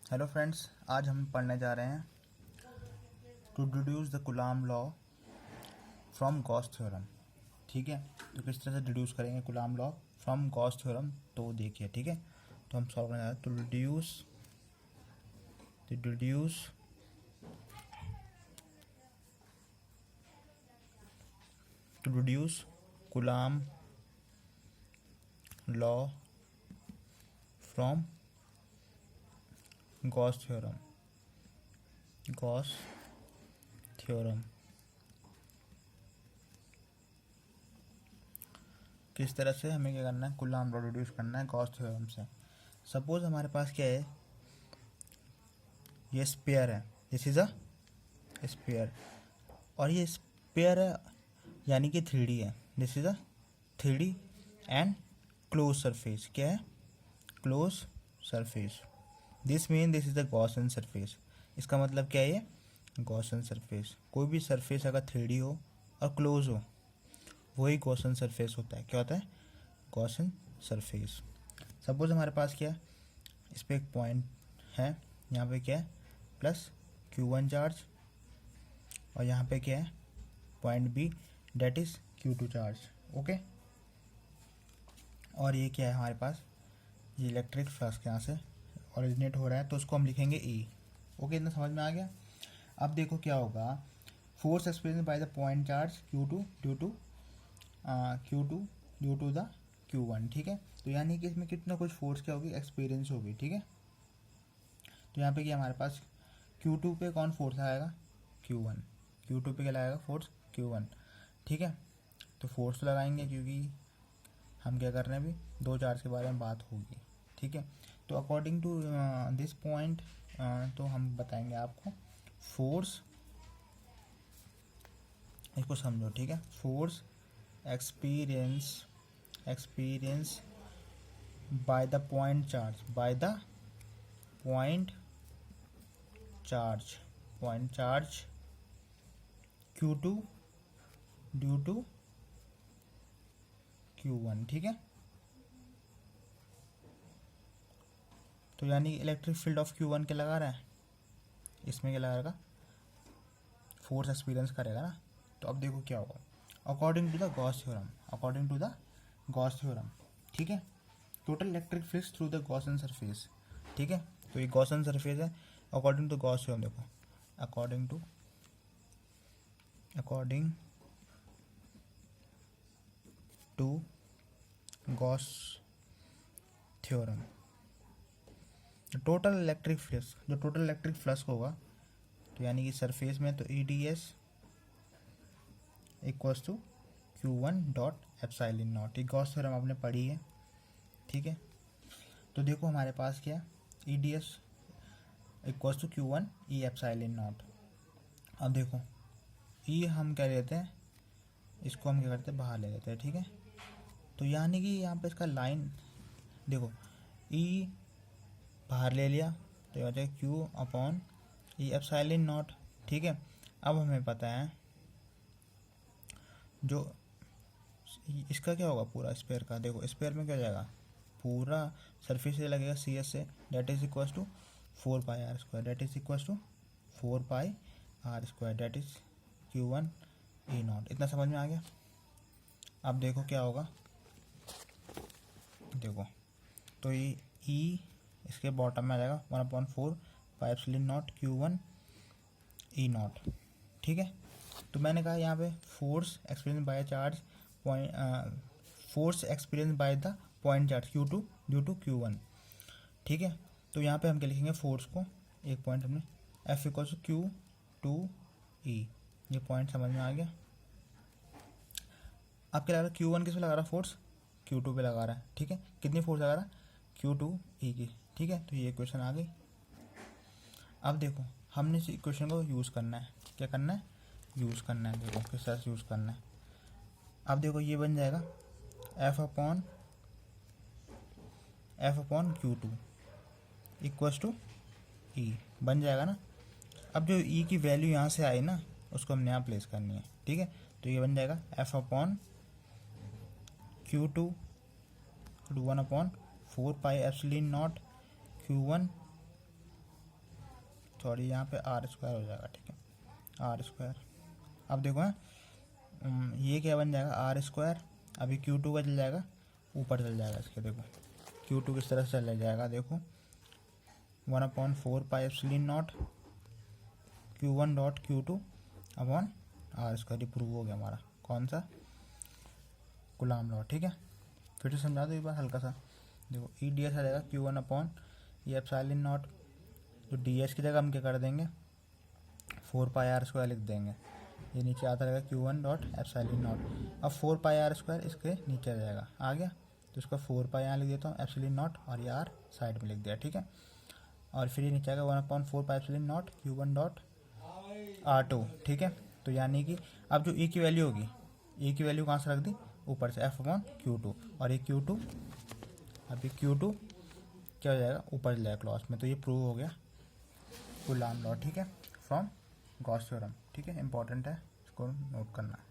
Hello friends, आज हम पढ़ने जा रहे हैं to deduce the Coulomb law from Gauss theorem. ठीक है, तो किस तरह से डिड्यूस करेंगे Coulomb law from Gauss theorem, तो देखिए। ठीक है, तो हम सॉल्व करने जा रहे हैं to deduce Coulomb law from Gauss theorem. किस तरह से हमें क्या करना है, कूलाम लॉ डिड्यूस करना है गॉस थ्योरम से। सपोज हमारे पास क्या है, ये स्पेयर है, दिस इज अ स्पेयर, और ये स्पेयर है यानी कि 3D है। This is a 3D and close surface. क्या है? Close surface. This mean this is the Gaussian surface. इसका मतलब क्या है? ये गॉसियन सरफेस। कोई भी सरफेस अगर 3D हो और क्लोज हो, वही गॉसियन सरफेस होता है। क्या होता है? Gaussian surface. सपोज हमारे पास क्या है, इस पर एक पॉइंट है, यहाँ पे क्या है, प्लस Q1 चार्ज, और यहाँ पे क्या है, point B, that is Q2 charge. Okay, और ये क्या है हमारे पास, ये इलेक्ट्रिक फ्लक्स यहाँ से ओरिजिनेट हो रहा है, तो उसको हम लिखेंगे ई। ओके, इतना समझ में आ गया। अब देखो क्या होगा, force experience by the point charge Q2 due to the Q1। ठीक है, तो यानी कि इसमें कितना कुछ फोर्स क्या होगी, एक्सपीरियंस होगी। ठीक है, तो यहाँ पे क्या हमारे पास Q2 पे कौन फोर्स आएगा, Q1। Q2 पे क्या लगाएगा फोर्स, Q1। ठीक है, तो फोर्स तो लगाएंगे क्योंकि हम क्या कर रहे हैं, अभी दो चार्ज के बारे में बात होगी। ठीक है, तो अकॉर्डिंग टू दिस पॉइंट, तो हम बताएंगे आपको फोर्स, इसको समझो। ठीक है, force experience by the point charge Q2 due to Q1। ठीक है, तो यानी इलेक्ट्रिक फील्ड ऑफ Q1 क्या लगा रहा है, इसमें क्या लगाएगा, फोर्स एक्सपीरियंस करेगा ना। तो अब देखो क्या होगा, according to the Gauss theorem. ठीक है, total electric field through the Gaussian surface. ठीक है, तो ये गॉसियन सरफेस है, अकॉर्डिंग टू गॉस थ्योरम। देखो, according to Gauss theorem, total electric flux होगा, तो यानी कि सरफेस में, तो EDS equals to Q1 dot epsilon not. ये गॉस थ्योरम आपने पढ़ी है। ठीक है, तो देखो हमारे पास क्या, EDS equals to Q1 E epsilon not. अब देखो E हम क्या लेते हैं, इसको हम क्या करते हैं, बाहर ले लेते हैं। ठीक है, तो यानी कि यहाँ पे इसका लाइन देखो, E बाहर ले लिया, तो हो जाएगा Q upon E epsilon not. ठीक है, अब हमें पता है जो इसका क्या होगा, पूरा स्पेयर का। देखो स्पेयर में क्या हो जाएगा, पूरा सरफेस से लगेगा CS से, that is equals to 4πr², that is equals to 4πr², that is Q1 E not. इतना समझ में आ गया। अब देखो क्या होगा, देखो तो ये E इसके बॉटम में आ जाएगा 1/4πε0 Q1 E नॉट। ठीक है, तो मैंने कहा यहाँ पे force experience by the point charge Q2 due to Q1। ठीक है, तो यहाँ पे हम क्या लिखेंगे, फोर्स को एक पॉइंट हमने F इक्वल्स Q2E। ये पॉइंट समझ में आ गया। अब क्या लगा रहा है, Q1 किस पे लगा रहा है फोर्स, Q2 पे लगा रहा है। ठीक है, कितनी फोर्स लगा रहा है, Q2E की। ठीक है, तो ये इक्वेशन आ गई। अब देखो हमने इस इक्वेशन को यूज़ करना है, क्या करना है, यूज़ करना है। देखो किस तरह से यूज़ करना है। अब देखो ये बन जाएगा F upon Q2 equals to E, बन जाएगा ना। अब जो E की वैल्यू यहाँ से आई ना, उसको हमने यहाँ प्लेस करनी है। ठीक है, तो ये बन जाएगा F upon Q2 1/4πε0 Q1 sorry यहाँ पे आर स्क्वायर हो जाएगा, ठीक है, आर स्क्वायर। अब देखो ये क्या बन जाएगा, आर स्क्वायर। अभी Q2 का चल जाएगा, ऊपर चल जाएगा इसके, देखो Q2 किस तरह से चला जाएगा, देखो 1/4 pi epsilon not Q1 dot Q2 upon r square. ये प्रूव हो गया हमारा कौन सा, कूलम्ब लॉ, ठीक है। फिर से समझा दो एक बार हल्का सा। देखो ई डी एस आ जाएगा Q1 अपॉन ये एप्सिलॉन नॉट, जो डी एस की जगह हम क्या कर देंगे 4 पाई आर स्क्वायर लिख देंगे। ये नीचे आता रहेगा Q1 डॉट एप्सिलॉन नॉट। अब 4 पाई आर स्क्वायर इसके नीचे आ जाएगा, आ गया, तो इसका 4 पाई यहाँ लिख देता हूँ एप्सिलॉन नॉट, और ये आर साइड में लिख दिया, ठीक है। और फिर ये नीचे आएगा 1/4 pi epsilon not Q1 dot R2, ठीक है। तो यानी कि अब जो ई की वैल्यू होगी, ई की वैल्यू कहाँ से रख दी, ऊपर से F/Q2, और ये Q2, अभी Q2 क्या हो जाएगा, ऊपर चल जाएगा क्लॉज में। तो ये प्रूव हो गया कूलम्ब लॉ, ठीक है, फ्रॉम गॉस थ्योरम, ठीक है। इंपॉर्टेंट है, इसको नोट करना है।